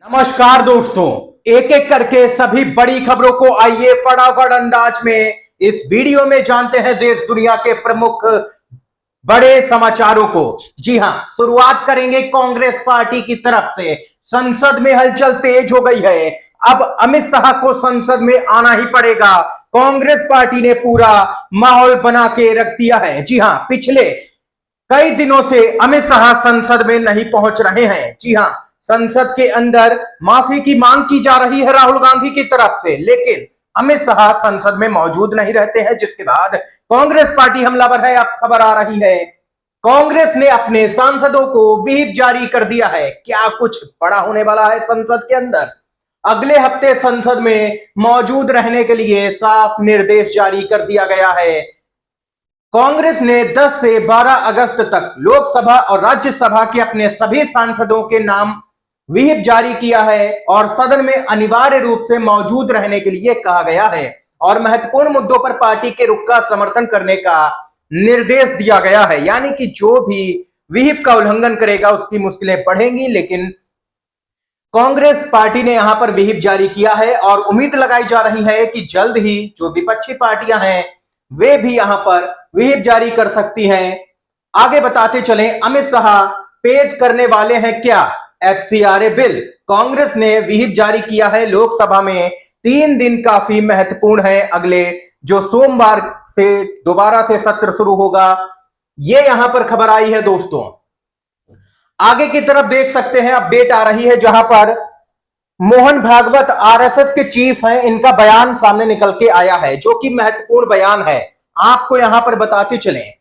नमस्कार दोस्तों, एक एक करके सभी बड़ी खबरों को आइए फटाफट अंदाज में इस वीडियो में जानते हैं देश दुनिया के प्रमुख बड़े समाचारों को। जी हां, शुरुआत करेंगे कांग्रेस पार्टी की तरफ से। संसद में हलचल तेज हो गई है। अब अमित शाह को संसद में आना ही पड़ेगा। कांग्रेस पार्टी ने पूरा माहौल बना के रख दिया है। जी हां, पिछले कई दिनों से अमित शाह संसद में नहीं पहुंच रहे हैं। जी हां, संसद के अंदर माफी की मांग की जा रही है राहुल गांधी की तरफ से, लेकिन अमित शाह संसद में मौजूद नहीं रहते हैं, जिसके बाद कांग्रेस पार्टी हमलावर है। अब खबर आ रही है कांग्रेस ने अपने सांसदों को व्हिप जारी कर दिया है। क्या कुछ बड़ा होने वाला है संसद के अंदर? अगले हफ्ते संसद में मौजूद रहने के लिए साफ निर्देश जारी कर दिया गया है। कांग्रेस ने 10 से 12 अगस्त तक लोकसभा और राज्यसभा के अपने सभी सांसदों के नाम व्हिप जारी किया है और सदन में अनिवार्य रूप से मौजूद रहने के लिए कहा गया है और महत्वपूर्ण मुद्दों पर पार्टी के रुख का समर्थन करने का निर्देश दिया गया है। यानी कि जो भी व्हिप का उल्लंघन करेगा उसकी मुश्किलें बढ़ेंगी, लेकिन कांग्रेस पार्टी ने यहां पर व्हिप जारी किया है और उम्मीद लगाई जा रही है कि जल्द ही जो विपक्षी पार्टियां हैं वे भी यहां पर व्हिप जारी कर सकती हैं। आगे बताते चलें, अमित शाह पेश करने वाले हैं क्या एफसीआरए बिल। कांग्रेस ने व्हिप जारी किया है लोकसभा में। 3 दिन काफी महत्वपूर्ण है। अगले जो सोमवार से दोबारा से सत्र शुरू होगा, ये यहां पर खबर आई है दोस्तों। आगे की तरफ देख सकते हैं, अपडेट आ रही है जहां पर मोहन भागवत आरएसएस के चीफ हैं, इनका बयान सामने निकल के आया है जो कि महत्वपूर्ण बयान है। आपको यहां पर बताते चलें,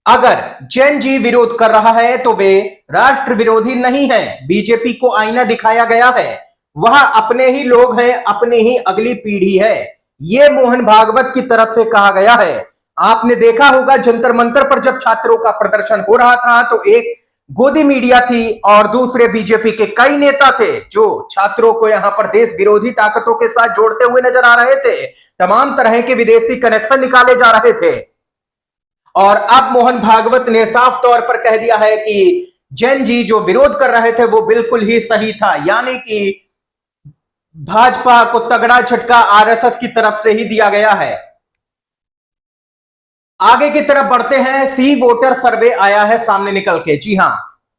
अगर जैन जी विरोध कर रहा है तो वे राष्ट्र विरोधी नहीं है। बीजेपी को आईना दिखाया गया है, वह अपने ही लोग हैं, अपनी ही अगली पीढ़ी है। यह मोहन भागवत की तरफ से कहा गया है। आपने देखा होगा जंतर मंतर पर जब छात्रों का प्रदर्शन हो रहा था तो एक गोदी मीडिया थी और दूसरे बीजेपी के कई नेता थे जो छात्रों को यहां पर देश विरोधी ताकतों के साथ जोड़ते हुए नजर आ रहे थे। तमाम तरह के विदेशी कनेक्शन निकाले जा रहे थे और अब मोहन भागवत ने साफ तौर पर कह दिया है कि जैन जी जो विरोध कर रहे थे वो बिल्कुल ही सही था। यानी कि भाजपा को तगड़ा झटका आरएसएस की तरफ से ही दिया गया है। आगे की तरफ बढ़ते हैं। सी वोटर सर्वे आया है सामने निकल के। जी हां,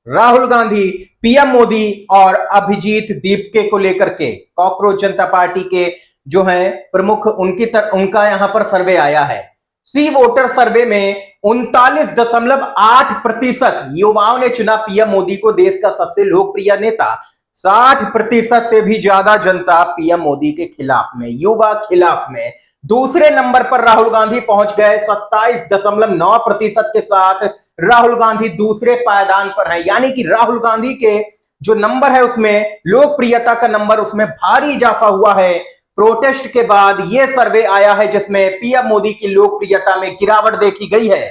राहुल गांधी, पीएम मोदी और अभिजीत दीपके को लेकर के कॉकरोच जनता पार्टी के जो हैं प्रमुख, उनका यहां पर सर्वे आया है। सी वोटर सर्वे में 39.8% युवाओं ने चुना पीएम मोदी को देश का सबसे लोकप्रिय नेता। 60% से भी ज्यादा जनता पीएम मोदी के खिलाफ में, युवा खिलाफ में। दूसरे नंबर पर राहुल गांधी पहुंच गए 27.9% के साथ। राहुल गांधी दूसरे पायदान पर है। यानी कि राहुल गांधी के जो नंबर है उसमें, लोकप्रियता का नंबर, उसमें भारी इजाफा हुआ है। प्रोटेस्ट के बाद यह सर्वे आया है जिसमें पीएम मोदी की लोकप्रियता में गिरावट देखी गई है।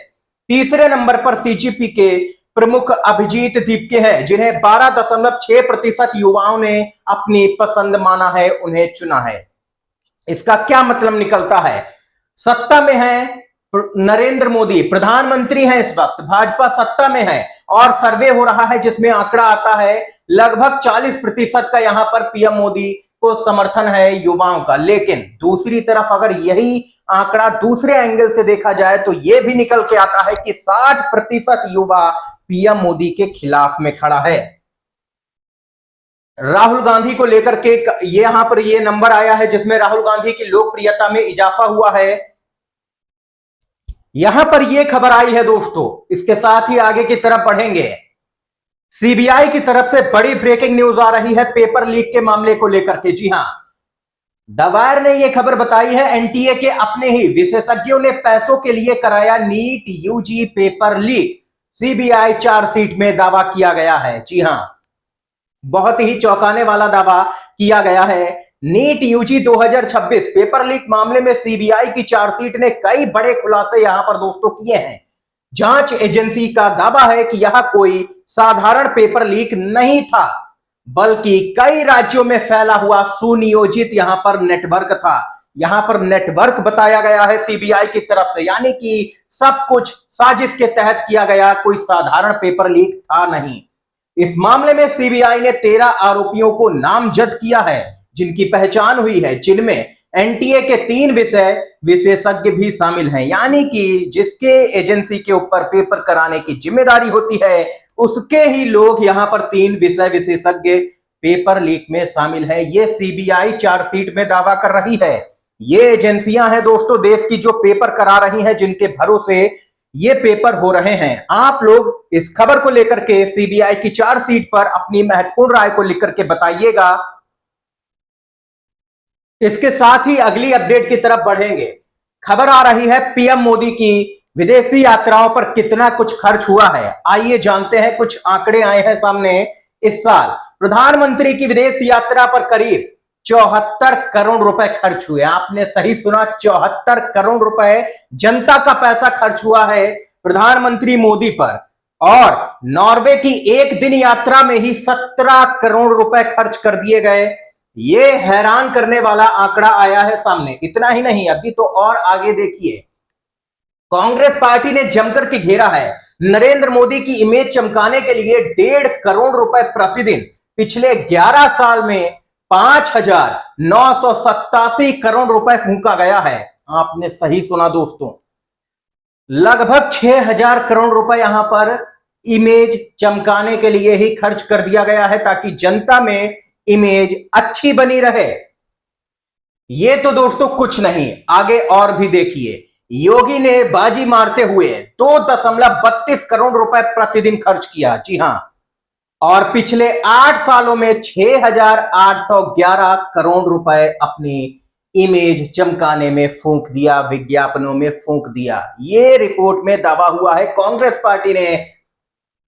तीसरे नंबर पर सीजेपी के प्रमुख अभिजीत दीपके हैं, जिन्हें 12.6% युवाओं ने अपनी पसंद माना है, उन्हें चुना है। इसका क्या मतलब निकलता है? सत्ता में है नरेंद्र मोदी, प्रधानमंत्री हैं इस वक्त, भाजपा सत्ता में है और सर्वे हो रहा है जिसमें आंकड़ा आता है लगभग 40% का यहां पर पीएम मोदी को समर्थन है युवाओं का। लेकिन दूसरी तरफ अगर यही आंकड़ा दूसरे एंगल से देखा जाए तो यह भी निकल के आता है कि 60% युवा पीएम मोदी के खिलाफ में खड़ा है। राहुल गांधी को लेकर के यहां पर यह नंबर आया है जिसमें राहुल गांधी की लोकप्रियता में इजाफा हुआ है। यहां पर यह खबर आई है दोस्तों। इसके साथ ही आगे की तरफ बढ़ेंगे। सीबीआई की तरफ से बड़ी ब्रेकिंग न्यूज आ रही है पेपर लीक के मामले को लेकर के। जी हां, द वायर ने यह खबर बताई है, एनटीए के अपने ही विशेषज्ञों ने पैसों के लिए कराया NEET UG paper leak. CBI chargesheet में दावा किया गया है। जी हां, बहुत ही चौंकाने वाला दावा किया गया है। नीट यूजी 2026 पेपर लीक मामले में सीबीआई की चार्जशीट ने कई बड़े खुलासे यहां पर दोस्तों किए हैं। जांच एजेंसी का दावा है कि यह कोई साधारण पेपर लीक नहीं था, बल्कि कई राज्यों में फैला हुआ सुनियोजित यहां पर नेटवर्क था। यहां पर नेटवर्क बताया गया है सीबीआई की तरफ से, यानी कि सब कुछ साजिश के तहत किया गया, कोई साधारण पेपर लीक था नहीं। इस मामले में सीबीआई ने 13 आरोपियों को नामजद किया है, जिनकी पहचान हुई है, जिनमें एनटीए के 3 विषय विशेषज्ञ भी शामिल हैं। यानी कि जिसके एजेंसी के ऊपर पेपर कराने की जिम्मेदारी होती है, उसके ही लोग यहां पर 3 विषय विशेषज्ञ पेपर लीक में शामिल है। ये सीबीआई चार्जशीट में दावा कर रही है। ये एजेंसियां हैं दोस्तों देश की, जो पेपर करा रही हैं, जिनके भरोसे ये पेपर हो रहे हैं। आप लोग इस खबर को लेकर के सीबीआई की चार्जशीट पर अपनी महत्वपूर्ण राय को लिख करके बताइएगा। इसके साथ ही अगली अपडेट की तरफ बढ़ेंगे। खबर आ रही है पीएम मोदी की विदेशी यात्राओं पर कितना कुछ खर्च हुआ है। आइए जानते हैं, कुछ आंकड़े आए हैं सामने। इस साल प्रधानमंत्री की विदेश यात्रा पर करीब 74 करोड़ रुपए खर्च हुए। आपने सही सुना, 74 करोड़ रुपए जनता का पैसा खर्च हुआ है प्रधानमंत्री मोदी पर। और नॉर्वे की एक दिन यात्रा में ही 17 करोड़ रुपए खर्च कर दिए गए। ये हैरान करने वाला आंकड़ा आया है सामने। इतना ही नहीं, अभी तो और आगे देखिए। कांग्रेस पार्टी ने जमकर के घेरा है नरेंद्र मोदी की इमेज चमकाने के लिए 1.5 करोड़ रुपए प्रतिदिन। पिछले 11 साल में 5,987 करोड़ रुपए फूंका गया है। आपने सही सुना दोस्तों, लगभग 6,000 करोड़ रुपए यहां पर इमेज चमकाने के लिए ही खर्च कर दिया गया है, ताकि जनता में इमेज अच्छी बनी रहे। ये तो दोस्तों कुछ नहीं, आगे और भी देखिए। योगी ने बाजी मारते हुए 2.32 करोड़ रुपए प्रतिदिन खर्च किया। जी हां, और पिछले 8 सालों में 6,811 करोड़ रुपए अपनी इमेज चमकाने में फूंक दिया, विज्ञापनों में फूंक दिया। ये रिपोर्ट में दावा हुआ है। कांग्रेस पार्टी ने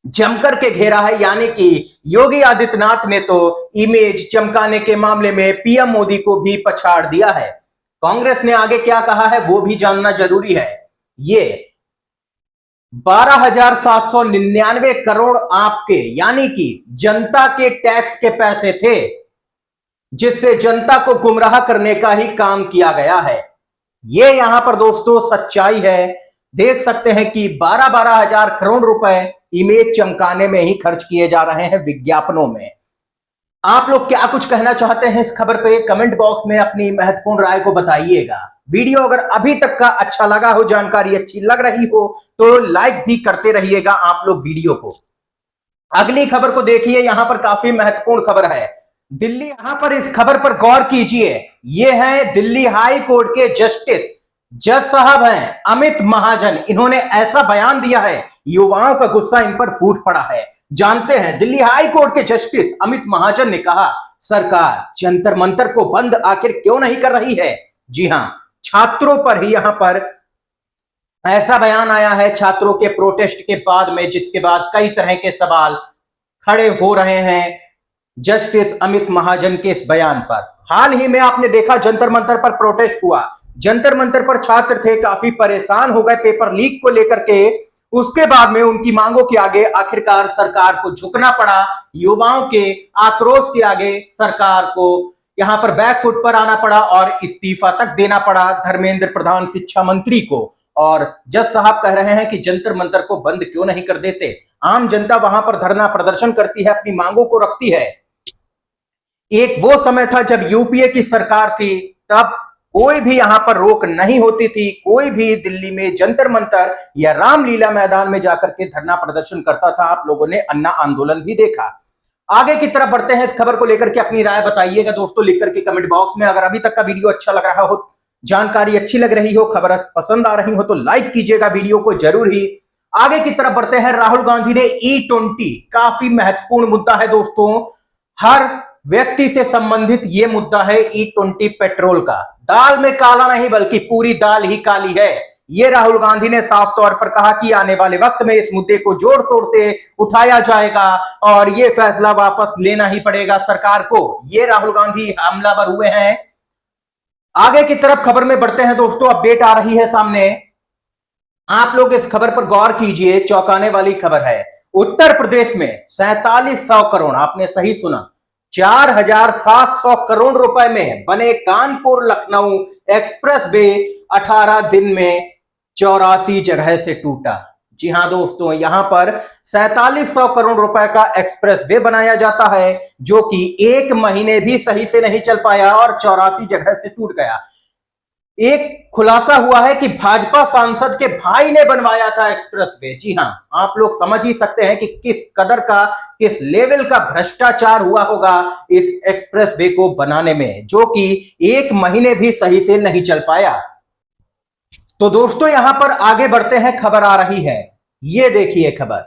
जमकर के घेरा है, यानी कि योगी आदित्यनाथ ने तो इमेज चमकाने के मामले में पीएम मोदी को भी पछाड़ दिया है। कांग्रेस ने आगे क्या कहा है वो भी जानना जरूरी है। ये 12,799 करोड़ आपके, यानी कि जनता के टैक्स के पैसे थे, जिससे जनता को गुमराह करने का ही काम किया गया है। ये यहां पर दोस्तों सच्चाई है। देख सकते हैं कि 12-12 हजार करोड़ रुपए इमेज चमकाने में ही खर्च किए जा रहे हैं, विज्ञापनों में। आप लोग क्या कुछ कहना चाहते हैं इस खबर पे, कमेंट बॉक्स में अपनी महत्वपूर्ण राय को बताइएगा। वीडियो अगर अभी तक का अच्छा लगा हो, जानकारी अच्छी लग रही हो, तो लाइक भी करते रहिएगा आप लोग वीडियो को। अगली खबर को देखिए, यहां पर काफी महत्वपूर्ण खबर है। दिल्ली, यहां पर इस खबर पर गौर कीजिए। ये है दिल्ली हाई कोर्ट के जज साहब हैं अमित महाजन। इन्होंने ऐसा बयान दिया है, युवाओं का गुस्सा इन पर फूट पड़ा है। जानते हैं, दिल्ली हाई कोर्ट के जस्टिस अमित महाजन ने कहा, सरकार जंतर मंतर को बंद आखिर क्यों नहीं कर रही है। जी हां, छात्रों पर ही यहां पर ऐसा बयान आया है, छात्रों के प्रोटेस्ट के बाद में, जिसके बाद कई तरह के सवाल खड़े हो रहे हैं जस्टिस अमित महाजन के इस बयान पर। हाल ही में आपने देखा जंतर मंतर पर प्रोटेस्ट हुआ, जंतर मंतर पर छात्र थे, काफी परेशान हो गए पेपर लीक को लेकर के। उसके बाद में उनकी मांगों के आगे आखिरकार सरकार को झुकना पड़ा। युवाओं के आक्रोश के आगे सरकार को यहां पर बैकफुट पर आना पड़ा और इस्तीफा तक देना पड़ा धर्मेंद्र प्रधान शिक्षा मंत्री को। और जज साहब कह रहे हैं कि जंतर मंतर को बंद क्यों नहीं कर देते। आम जनता वहां पर धरना प्रदर्शन करती है, अपनी मांगों को रखती है। एक वो समय था जब यूपीए की सरकार थी, तब कोई भी यहां पर रोक नहीं होती थी। कोई भी दिल्ली में जंतर मंतर या रामलीला मैदान में जाकर के धरना प्रदर्शन करता था। आप लोगों ने अन्ना आंदोलन भी देखा। आगे की तरफ बढ़ते हैं, इस खबर को लेकर के अपनी राय बताइएगा दोस्तों लिख करके कमेंट बॉक्स में। अगर अभी तक का वीडियो अच्छा लग रहा हो, जानकारी अच्छी लग रही हो, खबर पसंद आ रही हो, तो लाइक कीजिएगा वीडियो को जरूर ही। आगे की तरफ बढ़ते हैं। राहुल गांधी ने E20, काफी महत्वपूर्ण मुद्दा है दोस्तों, हर व्यक्ति से संबंधित यह मुद्दा है E20 पेट्रोल का। दाल में काला नहीं बल्कि पूरी दाल ही काली है। यह राहुल गांधी ने साफ तौर पर कहा कि आने वाले वक्त में इस मुद्दे को जोर तोड़ से उठाया जाएगा और यह फैसला वापस लेना ही पड़ेगा सरकार को। यह राहुल गांधी हमलावर हुए हैं। आगे की तरफ खबर में बढ़ते हैं दोस्तों, अपडेट आ रही है सामने। आप लोग इस खबर पर गौर कीजिए, चौंकाने वाली खबर है। उत्तर प्रदेश में 4700 करोड़, आपने सही सुना, 4,700 करोड़ रुपए में बने कानपुर लखनऊ एक्सप्रेस वे 18 दिन में 84 जगह से टूटा। जी हां दोस्तों, यहां पर 4700 करोड़ रुपए का एक्सप्रेस वे बनाया जाता है, जो कि 1 महीने भी सही से नहीं चल पाया और 84 जगह से टूट गया। एक खुलासा हुआ है कि भाजपा सांसद के भाई ने बनवाया था एक्सप्रेस वे। जी हां, आप लोग समझ ही सकते हैं कि किस कदर का, किस लेवल का भ्रष्टाचार हुआ होगा इस एक्सप्रेस वे को बनाने में, जो कि 1 महीने भी सही से नहीं चल पाया। तो दोस्तों यहां पर आगे बढ़ते हैं, खबर आ रही है, ये देखिए खबर।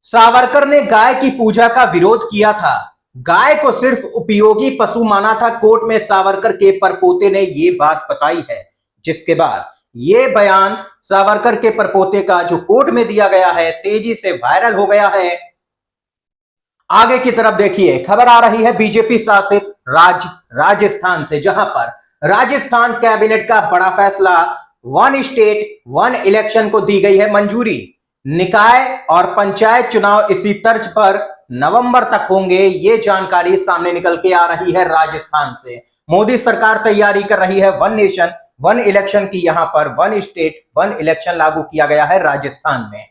सावरकर ने गाय की पूजा का विरोध किया था, गाय को सिर्फ उपयोगी पशु माना था, कोर्ट में सावरकर के परपोते ने यह बात बताई है। जिसके बाद यह बयान सावरकर के परपोते का जो कोर्ट में दिया गया है, तेजी से वायरल हो गया है। आगे की तरफ देखिए, खबर आ रही है बीजेपी शासित राजस्थान से, जहां पर राजस्थान कैबिनेट का बड़ा फैसला, वन स्टेट वन इलेक्शन को दी गई है मंजूरी। निकाय और पंचायत चुनाव इसी तर्ज पर नवंबर तक होंगे, ये जानकारी सामने निकल के आ रही है राजस्थान से। मोदी सरकार तैयारी कर रही है वन नेशन वन इलेक्शन की, यहां पर वन स्टेट वन इलेक्शन लागू किया गया है राजस्थान में।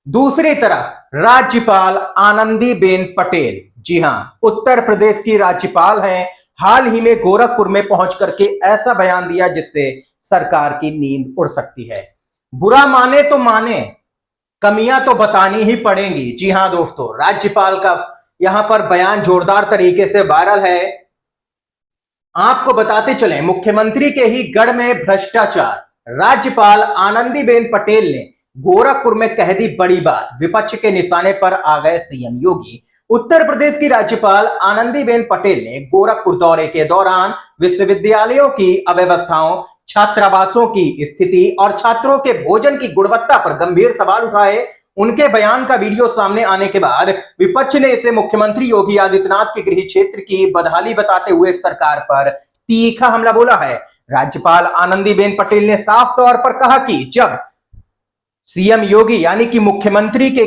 दूसरी तरफ राज्यपाल आनंदीबेन पटेल, जी हां, उत्तर प्रदेश की राज्यपाल हैं, हाल ही में गोरखपुर में पहुंच करके ऐसा बयान दिया जिससे सरकार की नींद उड़ सकती है। बुरा माने तो माने, कमियां तो बतानी ही पड़ेंगी। जी हां दोस्तों, राज्यपाल का यहां पर बयान जोरदार तरीके से वायरल है। आपको बताते चलें, मुख्यमंत्री के ही गढ़ में भ्रष्टाचार, राज्यपाल आनंदीबेन पटेल ने गोरखपुर में कह दी बड़ी बात, विपक्ष के निशाने पर आ गए सीएम योगी। उत्तर प्रदेश की राज्यपाल आनंदीबेन पटेल ने गोरखपुर दौरे के दौरान विश्वविद्यालयों की अव्यवस्थाओं, छात्रावासों की स्थिति और छात्रों के भोजन की गुणवत्ता पर गंभीर सवाल उठाए। उनके बयान का वीडियो सामने आने के बाद विपक्ष ने इसे मुख्यमंत्री योगी आदित्यनाथ के गृह क्षेत्र की बदहाली बताते हुए सरकार पर तीखा हमला बोला है। राज्यपाल आनंदीबेन पटेल ने साफ तौर पर कहा कि जब सीएम योगी यानी कि मुख्यमंत्री के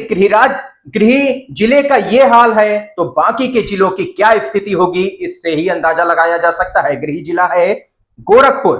गृह जिले का यह हाल है, तो बाकी के जिलों की क्या स्थिति होगी, इससे ही अंदाजा लगाया जा सकता है। गृह जिला है गोरखपुर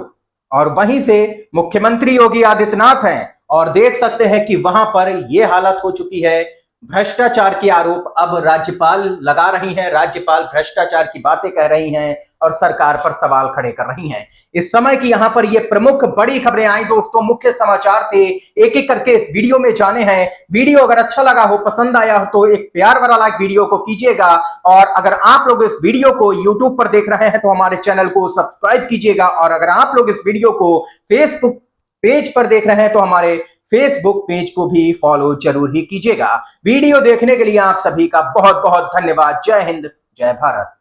और वहीं से मुख्यमंत्री योगी आदित्यनाथ हैं, और देख सकते हैं कि वहां पर यह हालत हो चुकी है। भ्रष्टाचार के आरोप अब राज्यपाल लगा रही हैं, राज्यपाल भ्रष्टाचार की बातें कह रही हैं और सरकार पर सवाल खड़े कर रही हैं। इस समय की यहां पर ये प्रमुख बड़ी खबरें आई दोस्तों, मुख्य समाचार थे, एक एक करके इस वीडियो में जाने हैं। वीडियो अगर अच्छा लगा हो, पसंद आया हो, तो एक प्यार वाला लाइक वीडियो को कीजिएगा, और अगर आप लोग इस वीडियो को यूट्यूब पर देख रहे हैं तो हमारे चैनल को सब्सक्राइब कीजिएगा, और अगर आप लोग इस वीडियो को फेसबुक पेज पर देख रहे हैं तो हमारे फेसबुक पेज को भी फॉलो जरूर ही कीजिएगा। वीडियो देखने के लिए आप सभी का बहुत बहुत धन्यवाद। जय हिंद, जय भारत।